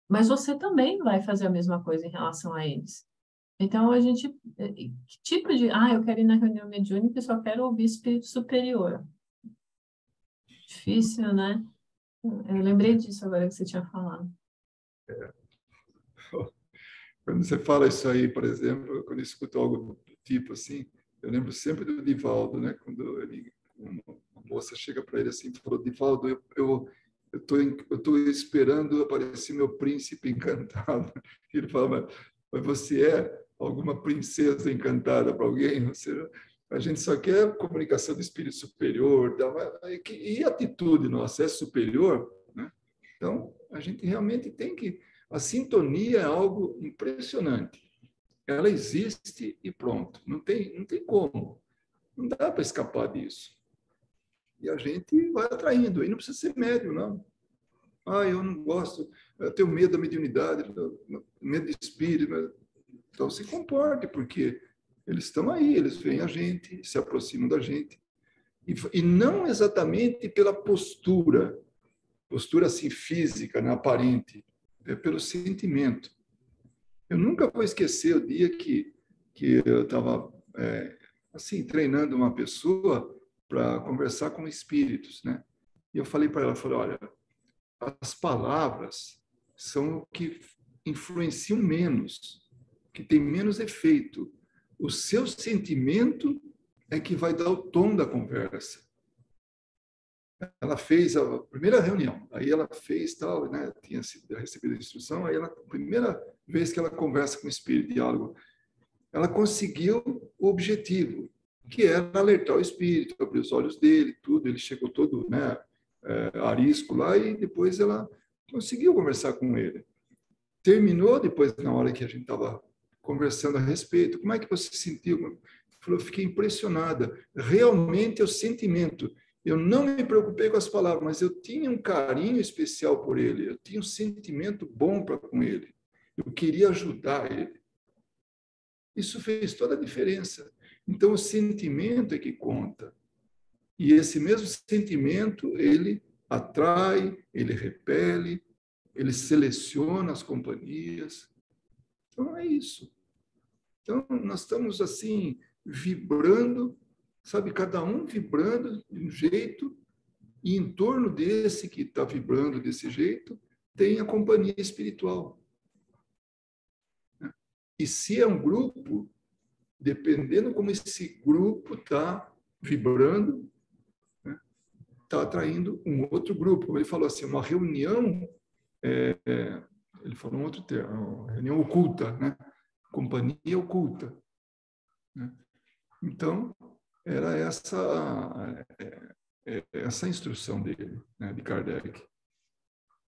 mas você também vai fazer a mesma coisa em relação a eles. Então, que tipo de, eu quero ir na reunião mediúnica e só quero ouvir espírito superior. Difícil, né? Eu lembrei disso agora que você tinha falado. Quando você fala isso aí, por exemplo, quando eu escuto algo do tipo assim, eu lembro sempre do Divaldo, né? Quando uma moça chega para ele assim, falou: Divaldo, eu tô esperando aparecer meu príncipe encantado. E ele fala: mas você é alguma princesa encantada para alguém? A gente só quer comunicação do espírito superior, e atitude nossa é superior, né? Então, a gente realmente tem que. A sintonia é algo impressionante. Ela existe e pronto. Não tem como. Não dá para escapar disso. E a gente vai atraindo. E não precisa ser médium, não. Eu não gosto, eu tenho medo da mediunidade, medo de espírito. Então, se comporte, porque eles estão aí, eles veem a gente, se aproximam da gente. E não exatamente pela postura assim física, né, aparente, é pelo sentimento. Eu nunca vou esquecer o dia que eu estava assim treinando uma pessoa para conversar com espíritos, né? E eu falei para ela, falei, olha, as palavras são o que influenciam menos, que tem menos efeito. O seu sentimento é que vai dar o tom da conversa. Ela fez a primeira reunião, aí ela fez tal, né? Tinha recebido a instrução, aí ela, a primeira vez que ela conversa com o espírito, diálogo, ela conseguiu o objetivo, que era alertar o espírito, abrir os olhos dele, tudo. Ele chegou todo, né, arisco lá, e depois ela conseguiu conversar com ele. Terminou depois, na hora que a gente estava conversando a respeito, como é que você se sentiu? Falou, fiquei impressionada. Realmente é o sentimento. Eu não me preocupei com as palavras, mas eu tinha um carinho especial por ele, eu tinha um sentimento bom para com ele. Eu queria ajudar ele. Isso fez toda a diferença. Então, o sentimento é que conta. E esse mesmo sentimento, ele atrai, ele repele, ele seleciona as companhias. Então, é isso. Então, nós estamos, assim, vibrando, sabe, cada um vibrando de um jeito, e em torno desse que está vibrando desse jeito, tem a companhia espiritual. E se é um grupo, dependendo como esse grupo está vibrando, está atraindo um outro grupo. Como ele falou assim, uma reunião, ele falou um outro termo, reunião oculta, né? Companhia oculta. Né? Então, era essa instrução dele, né, de Kardec.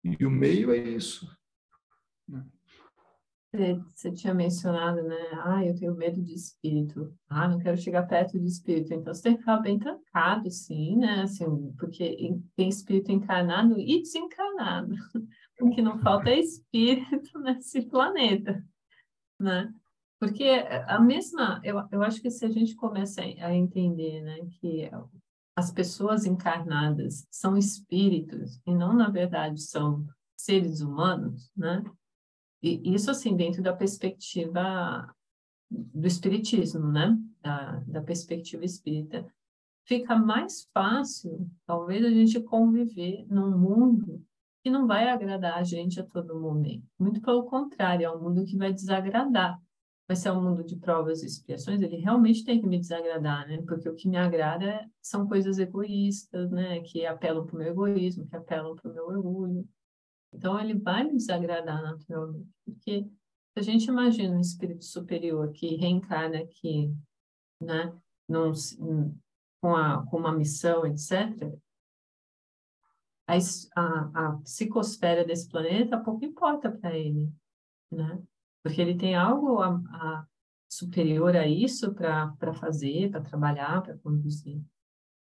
E o meio é isso. Né? Você tinha mencionado, né? Eu tenho medo de espírito. Não quero chegar perto de espírito. Então, você tem que ficar bem trancado, sim, né? Assim, porque tem espírito encarnado e desencarnado. O que não falta é espírito nesse planeta, né? Porque eu acho que se a gente começa a entender, né, que as pessoas encarnadas são espíritos e não, na verdade, são seres humanos, né? E isso, assim, dentro da perspectiva do espiritismo, né? Da perspectiva espírita. Fica mais fácil, talvez, a gente conviver num mundo que não vai agradar a gente a todo momento. Muito pelo contrário, é um mundo que vai desagradar. Vai ser um mundo de provas e expiações, ele realmente tem que me desagradar, né? Porque o que me agrada são coisas egoístas, né? Que apelam para o meu egoísmo, que apelam para o meu orgulho. Então, ele vai nos agradar naturalmente, porque se a gente imagina um espírito superior que reencarna aqui, né, com uma missão, etc., a psicosfera desse planeta pouco importa para ele, né? Porque ele tem algo superior a isso para fazer, para trabalhar, para conduzir.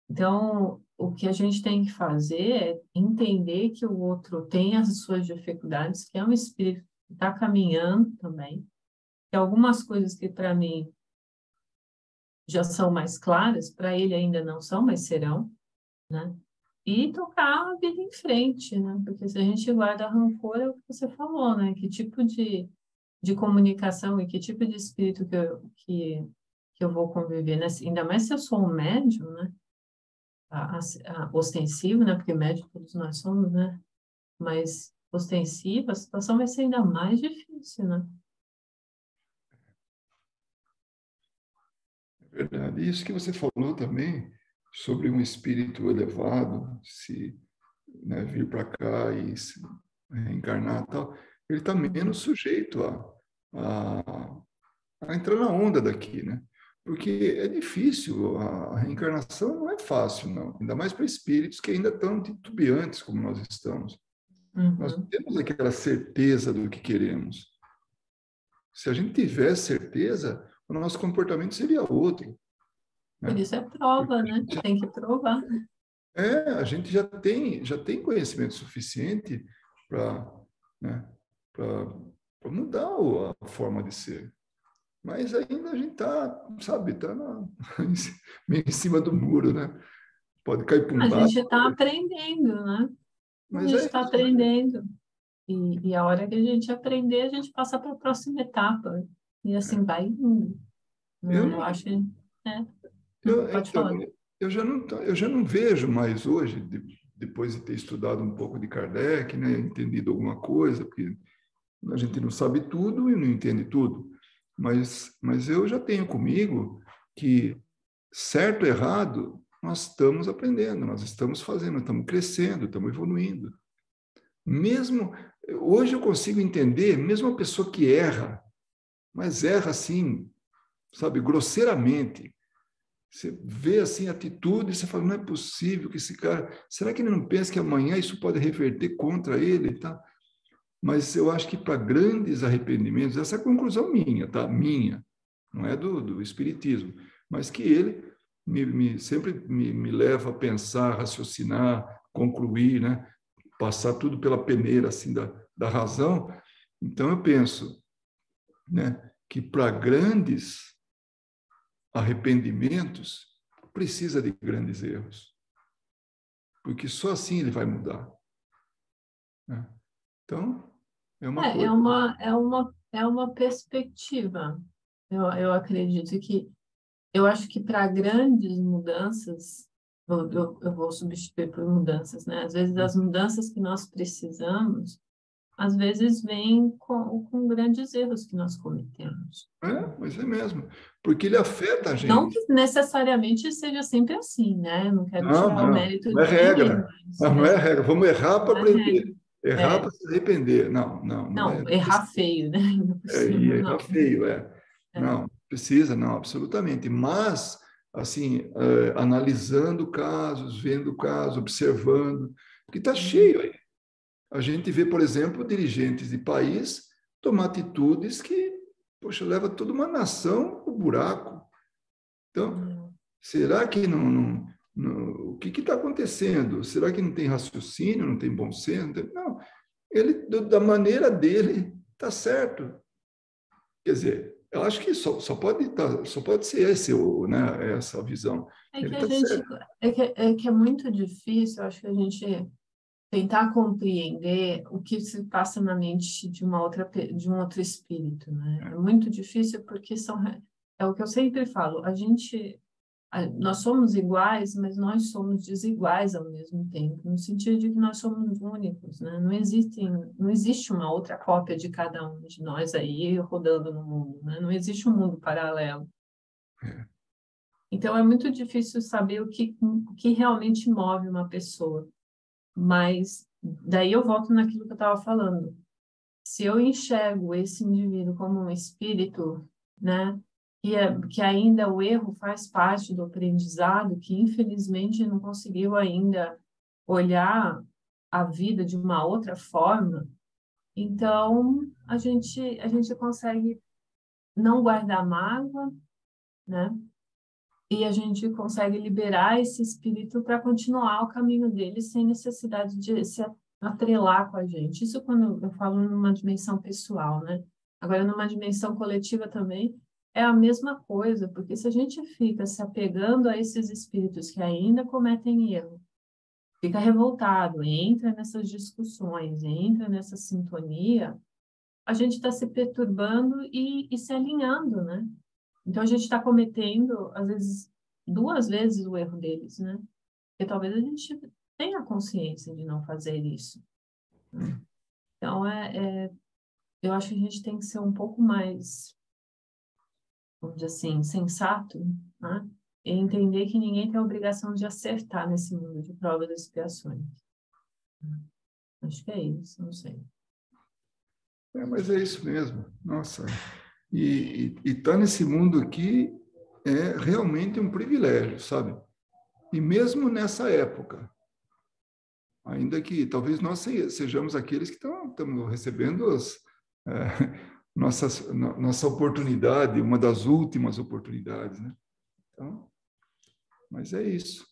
Então, o que a gente tem que fazer é entender que o outro tem as suas dificuldades, que é um espírito que está caminhando também, que algumas coisas que para mim já são mais claras, para ele ainda não são, mas serão, né? E tocar a vida em frente, né? Porque se a gente guarda rancor, é o que você falou, né? Que tipo de comunicação e que tipo de espírito que eu vou conviver, né? Ainda mais se eu sou um médium, né? Ostensivo, né? Porque médium todos nós somos, né? Mas ostensiva, a situação vai ser ainda mais difícil, né? É verdade. Isso que você falou também sobre um espírito elevado, se, né, vir para cá e se reencarnar e tal, ele está menos sujeito a entrar na onda daqui, né? Porque é difícil, a reencarnação não é fácil, não. Ainda mais para espíritos que ainda estão titubeantes, como nós estamos. Nós não temos aquela certeza do que queremos. Se a gente tivesse certeza, o nosso comportamento seria outro, né? Por isso é prova, né? Tem que provar. A gente já tem conhecimento suficiente para, né, para mudar a forma de ser. Mas ainda a gente está, sabe, meio em cima do muro, né? Pode cair para um A lado. gente está aprendendo, né? A Mas gente é está isso, né? aprendendo. E a hora que a gente aprender, a gente passa para a próxima etapa. E assim vai indo. Eu Eu não, acho. É, não, pode então, falar. eu já não vejo mais hoje, depois de ter estudado um pouco de Kardec, né, entendido alguma coisa, porque a gente não sabe tudo e não entende tudo. Mas eu já tenho comigo que, certo ou errado, nós estamos aprendendo, nós estamos fazendo, estamos crescendo, estamos evoluindo. Mesmo hoje eu consigo entender, mesmo uma pessoa que erra, mas erra assim, sabe, grosseiramente. Você vê assim a atitude e você fala, não é possível que esse cara, será que ele não pensa que amanhã isso pode reverter contra ele, tá? Mas eu acho que para grandes arrependimentos, essa é a conclusão minha, tá? Minha, não é do espiritismo, mas que ele sempre me leva a pensar, raciocinar, concluir, né? Passar tudo pela peneira assim da razão. Então eu penso, né, que para grandes arrependimentos precisa de grandes erros, porque só assim ele vai mudar, né? Então é uma É, coisa. é uma perspectiva. Eu acredito que, eu acho que para grandes mudanças, eu vou substituir por mudanças, né? Às vezes as mudanças que nós precisamos, às vezes vêm com grandes erros que nós cometemos. Mas é mesmo, porque ele afeta a Não gente. que necessariamente seja sempre assim, né? Não quero Não, tirar o não, mérito não é de ninguém, regra. mas Não é regra. Vamos errar para não é regra. aprender. Errar É, para se arrepender. Não, não, não é. não, errar feio, né? Ainda por E cima, errar não. feio, É. Não, precisa, não, absolutamente. Mas, assim, analisando casos, vendo casos, observando, porque está cheio aí. A gente vê, por exemplo, dirigentes de país tomar atitudes que, poxa, leva toda uma nação ao buraco. Então, será que o que está acontecendo? Será que não tem raciocínio, não tem bom senso? Não, ele, da maneira dele, está certo. Quer dizer, eu acho que só pode ser né, essa visão. É Ele que a está gente, certo. é que é muito difícil, eu acho que a gente tentar compreender o que se passa na mente de um outro espírito, né? É muito difícil porque é o que eu sempre falo, nós somos iguais, mas nós somos desiguais ao mesmo tempo, no sentido de que nós somos únicos, né? Não existe uma outra cópia de cada um de nós aí rodando no mundo, né? Não existe um mundo paralelo. Então, é muito difícil saber o que realmente move uma pessoa. Mas daí eu volto naquilo que eu estava falando. Se eu enxergo esse indivíduo como um espírito, né, que ainda o erro faz parte do aprendizado, que infelizmente não conseguiu ainda olhar a vida de uma outra forma, então a gente consegue não guardar mágoa, né? E a gente consegue liberar esse espírito para continuar o caminho dele sem necessidade de se atrelar com a gente. Isso quando eu falo numa dimensão pessoal, né? Agora, numa dimensão coletiva também, é a mesma coisa, porque se a gente fica se apegando a esses espíritos que ainda cometem erro, fica revoltado, entra nessas discussões, entra nessa sintonia, a gente está se perturbando e se alinhando, né? Então, a gente está cometendo, às vezes, 2 vezes o erro deles, né? Porque talvez a gente tenha consciência de não fazer isso, né? Então, eu acho que a gente tem que ser um pouco mais, vamos dizer assim, sensato, né? E entender que ninguém tem a obrigação de acertar nesse mundo de provas e expiações. Acho que é isso, não sei. Mas é isso mesmo. Nossa, e estar nesse mundo aqui é realmente um privilégio, sabe? E mesmo nessa época, ainda que talvez nós sejamos aqueles que estamos recebendo nossa oportunidade, uma das últimas oportunidades, né? Então, mas é isso.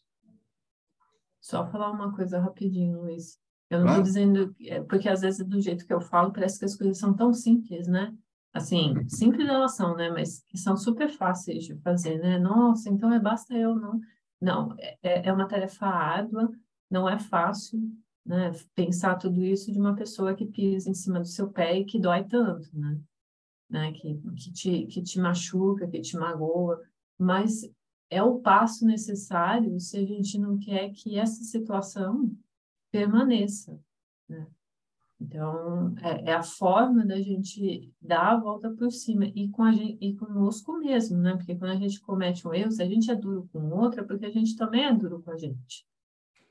Só falar uma coisa rapidinho, Luiz. Eu não estou Claro. dizendo... porque às vezes do jeito que eu falo, parece que as coisas são tão simples, né? Assim, simples elas são, né? Mas que são super fáceis de fazer, né? Nossa, então basta eu não... Não, é uma tarefa árdua, não é fácil, né? Pensar tudo isso de uma pessoa que pisa em cima do seu pé e que dói tanto, né? Que te machuca, que te magoa, mas é o passo necessário se a gente não quer que essa situação permaneça, né? Então, é a forma da gente dar a volta por cima e com a gente, e conosco mesmo, né? Porque quando a gente comete um erro, se a gente é duro com o outro, é porque a gente também é duro com a gente.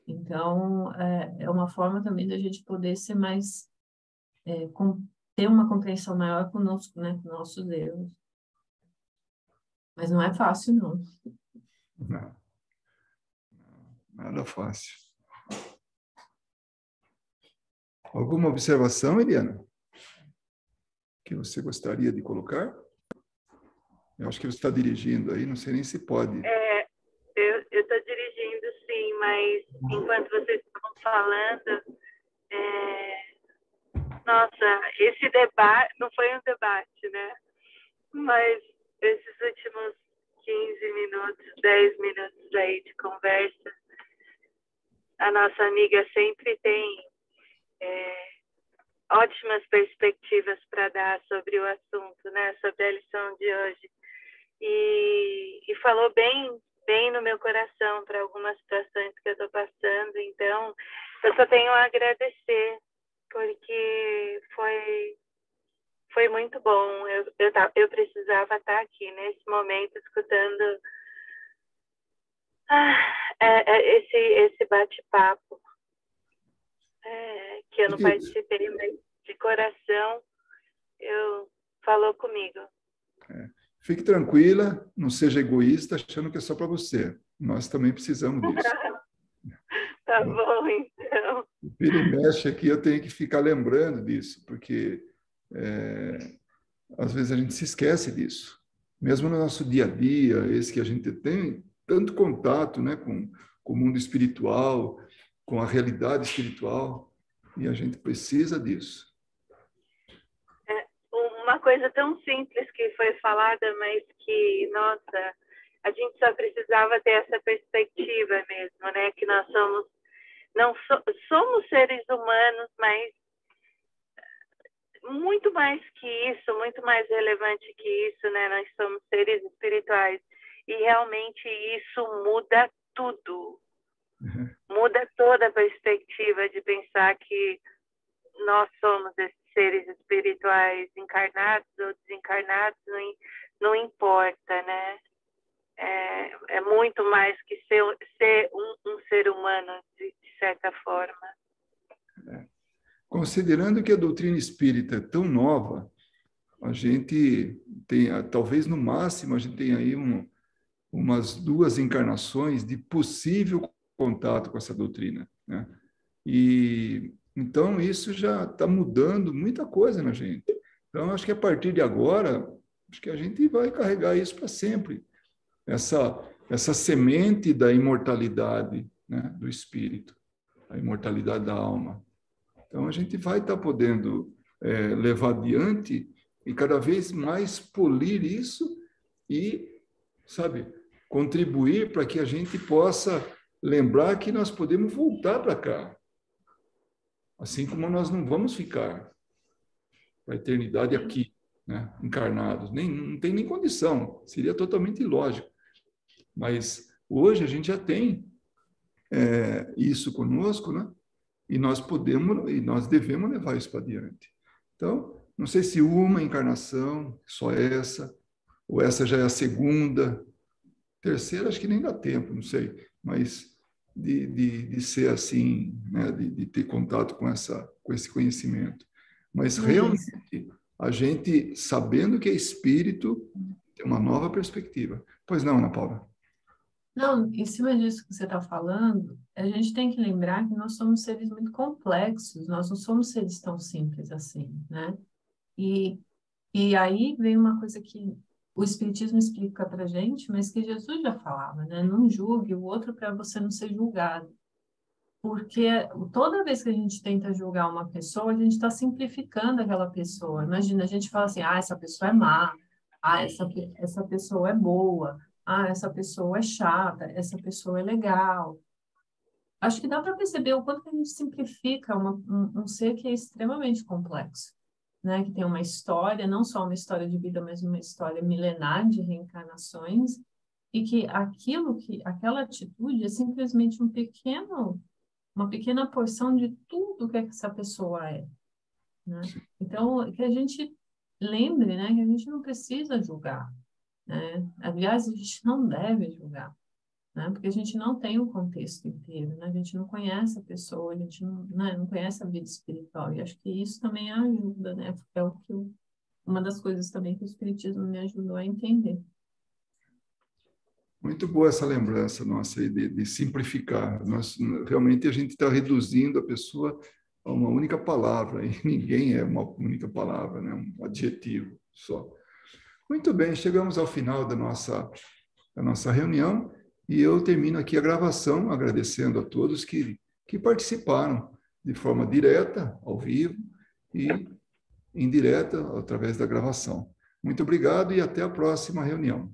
Então, é uma forma também da gente poder ser mais, ter uma compreensão maior conosco, né? Com nossos erros. Mas não é fácil, não. Não, nada fácil. Alguma observação, Eliana, que você gostaria de colocar? Eu acho que você está dirigindo aí, não sei nem se pode. Eu estou dirigindo, sim, mas enquanto vocês estavam falando, nossa, esse debate, não foi um debate, né? Mas esses últimos 15 minutos, 10 minutos aí de conversa, a nossa amiga sempre tem ótimas perspectivas para dar sobre o assunto, né? Sobre a lição de hoje. E falou bem no meu coração para algumas situações que eu estou passando. Então, eu só tenho a agradecer, porque foi muito bom. Eu precisava estar aqui nesse momento escutando esse bate-papo, que eu não participei, mas de coração falou comigo. Fique tranquila, não seja egoísta, achando que é só para você. Nós também precisamos disso. Tá bom, então. Vira e mexe aqui, eu tenho que ficar lembrando disso, porque às vezes a gente se esquece disso. Mesmo no nosso dia a dia, esse que a gente tem tanto contato, né, com o mundo espiritual, com a realidade espiritual, e a gente precisa disso. Uma coisa tão simples que foi falada, mas que, nossa, a gente só precisava ter essa perspectiva mesmo, né? Que nós somos seres humanos, mas muito mais que isso, muito mais relevante que isso, né? Nós somos seres espirituais. E realmente isso muda tudo. Muda toda a perspectiva de pensar que nós somos esses seres espirituais, encarnados ou desencarnados, não importa, né? É muito mais que ser um ser humano, de certa forma. considerando que a doutrina espírita é tão nova, a gente tem, talvez no máximo, a gente tem aí umas 2 encarnações de possível contato com essa doutrina, né? E então isso já está mudando muita coisa na gente. Então, acho que a partir de agora, acho que a gente vai carregar isso para sempre. Essa semente da imortalidade, né, do espírito, a imortalidade da alma. Então, a gente vai estar podendo levar adiante e cada vez mais polir isso e, sabe, contribuir para que a gente possa lembrar que nós podemos voltar para cá. Assim como nós não vamos ficar para a eternidade aqui, né, encarnados. Não tem nem condição, seria totalmente ilógico. Mas hoje a gente já tem isso conosco, né? E nós podemos e nós devemos levar isso para adiante. Então, não sei se uma encarnação, só essa, ou essa já é a segunda, terceira, acho que nem dá tempo, não sei, mas de ser assim, né? de ter contato com esse conhecimento. Mas realmente, a gente, sabendo que é espírito, tem uma nova perspectiva. Pois não, Ana Paula? Não, em cima disso que você está falando, a gente tem que lembrar que nós somos seres muito complexos, nós não somos seres tão simples assim, né? E aí vem uma coisa que o Espiritismo explica para a gente, mas que Jesus já falava, né? Não julgue o outro para você não ser julgado. Porque toda vez que a gente tenta julgar uma pessoa, a gente está simplificando aquela pessoa. Imagina, a gente fala assim, essa pessoa é má, essa pessoa é boa, essa pessoa é chata, essa pessoa é legal. Acho que dá para perceber o quanto que a gente simplifica um ser que é extremamente complexo, né? Que tem uma história, não só uma história de vida, mas uma história milenar de reencarnações, e que aquela atitude é simplesmente uma pequena porção de tudo que essa pessoa é, né? Então, que a gente lembre, né, que a gente não precisa julgar, né? Aliás, a gente não deve julgar, né? Porque a gente não tem o contexto inteiro, né? A gente não conhece a pessoa, a gente não conhece a vida espiritual, e acho que isso também ajuda, né? É uma das coisas também que o Espiritismo me ajudou a entender. Muito boa essa lembrança nossa aí de simplificar. Realmente a gente está reduzindo a pessoa a uma única palavra, e ninguém é uma única palavra, né? Um adjetivo só. Muito bem, chegamos ao final da nossa reunião e eu termino aqui a gravação agradecendo a todos que participaram de forma direta, ao vivo, e indireta, através da gravação. Muito obrigado e até a próxima reunião.